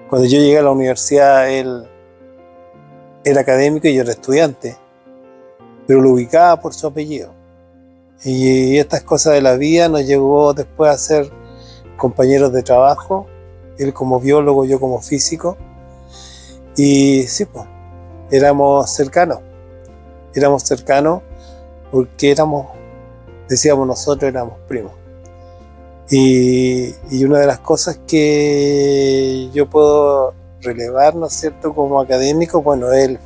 Cuando yo llegué a la universidad, él era académico y yo era estudiante, pero lo ubicaba por su apellido. Y estas cosas de la vida nos llevó después a ser compañeros de trabajo, él como biólogo, yo como físico. Y sí, pues, éramos cercanos porque decíamos nosotros, éramos primos. Y una de las cosas que yo puedo relevar, ¿no es cierto?, como académico, bueno, él,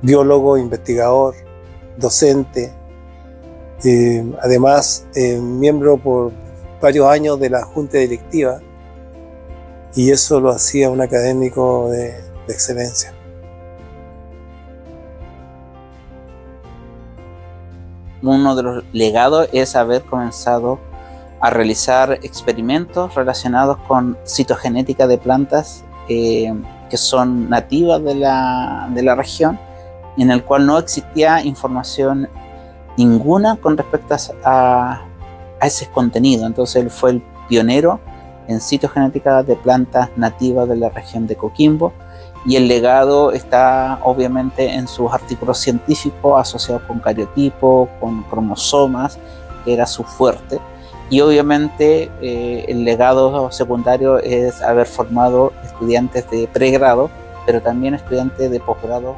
biólogo, investigador, docente, además miembro por varios años de la junta directiva, y eso lo hacía un académico de excelencia. Uno de los legados es haber comenzado a realizar experimentos relacionados con citogenética de plantas que son nativas de la región, en el cual no existía información ninguna con respecto a ese contenido. Entonces él fue el pionero en citogenética de plantas nativas de la región de Coquimbo, y el legado está obviamente en sus artículos científicos asociados con cariotipos, con cromosomas, que era su fuerte. Y obviamente el legado secundario es haber formado estudiantes de pregrado, pero también estudiantes de posgrado.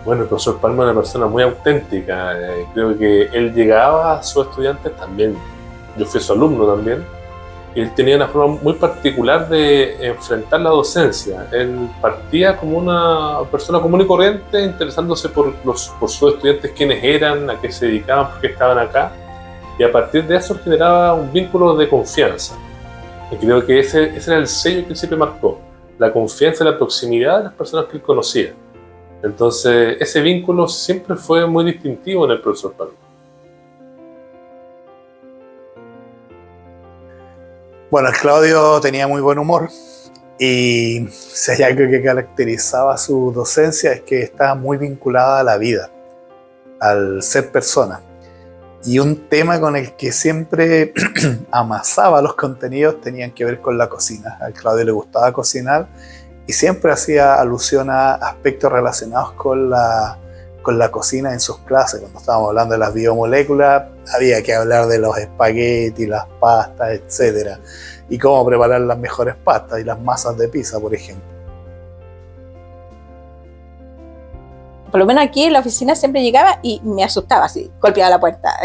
Bueno, el profesor Palma es una persona muy auténtica. Creo que él llegaba a sus estudiantes también. Yo fui su alumno también. Él tenía una forma muy particular de enfrentar la docencia. Él partía como una persona común y corriente, interesándose por sus estudiantes, quiénes eran, a qué se dedicaban, por qué estaban acá. Y a partir de eso generaba un vínculo de confianza. Y creo que ese era el sello que él siempre marcó. La confianza y la proximidad de las personas que él conocía. Entonces, ese vínculo siempre fue muy distintivo en el profesor Palma. Bueno, el Claudio tenía muy buen humor, y si hay algo que caracterizaba su docencia es que estaba muy vinculada a la vida, al ser persona. Y un tema con el que siempre amasaba los contenidos tenían que ver con la cocina. Al Claudio le gustaba cocinar y siempre hacía alusión a aspectos relacionados con la cocina en sus clases. Cuando estábamos hablando de las biomoléculas, había que hablar de los espaguetis, las pastas, etc. Y cómo preparar las mejores pastas y las masas de pizza, por ejemplo. Por lo menos aquí en la oficina siempre llegaba y me asustaba así, golpeaba la puerta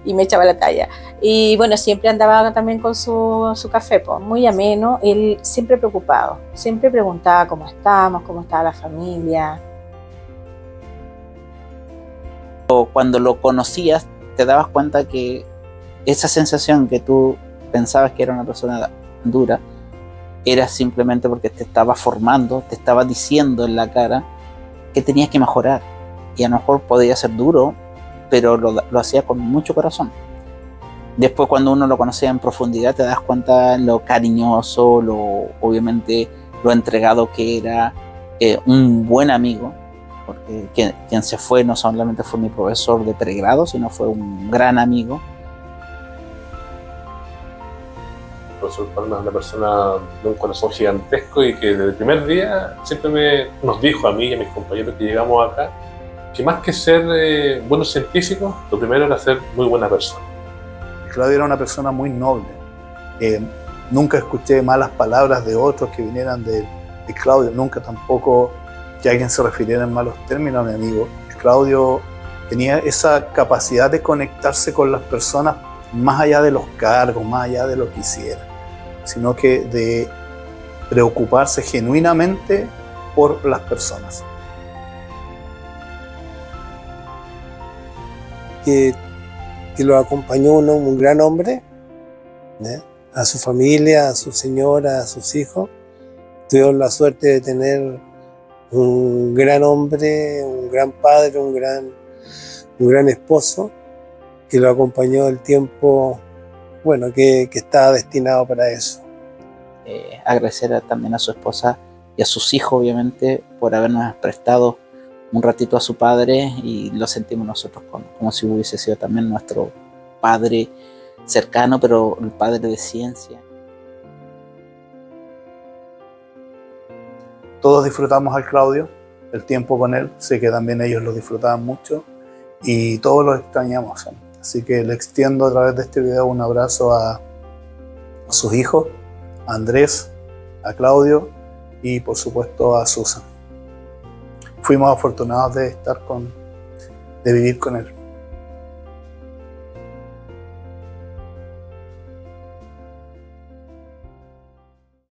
y me echaba la talla. Y bueno, siempre andaba también con su café, pues, muy ameno, él siempre preocupado, siempre preguntaba cómo estábamos, cómo estaba la familia. Cuando lo conocías, te dabas cuenta que esa sensación que tú pensabas que era una persona dura, era simplemente porque te estaba formando, te estaba diciendo en la cara que tenías que mejorar. Y a lo mejor podía ser duro, pero lo hacía con mucho corazón. Después, cuando uno lo conocía en profundidad, te das cuenta lo cariñoso, obviamente lo entregado que era, un buen amigo, porque quien se fue no solamente fue mi profesor de pregrado, sino fue un gran amigo. El profesor Palma es una persona de un corazón gigantesco y que desde el primer día siempre nos dijo a mí y a mis compañeros que llegamos acá que más que ser buenos científicos, lo primero era ser muy buena persona. Claudio era una persona muy noble. Nunca escuché malas palabras de otros que vinieran de Claudio, nunca tampoco que alguien se refiriera en malos términos a mi amigo. Claudio tenía esa capacidad de conectarse con las personas más allá de los cargos, más allá de lo que hiciera, sino que de preocuparse genuinamente por las personas. Que lo acompañó un gran hombre, ¿eh? A su familia, a su señora, a sus hijos. Tuvieron la suerte de tener un gran hombre, un gran padre, un gran esposo, que lo acompañó el tiempo, bueno, que estaba destinado para eso. Agradecer también a su esposa y a sus hijos, obviamente, por habernos prestado un ratito a su padre, y lo sentimos nosotros como si hubiese sido también nuestro padre cercano, pero el padre de ciencia. Todos disfrutamos al Claudio, el tiempo con él, sé que también ellos lo disfrutaban mucho y todos lo extrañamos. Así que le extiendo a través de este video un abrazo a sus hijos, a Andrés, a Claudio y por supuesto a Susan. Fuimos afortunados de vivir con él.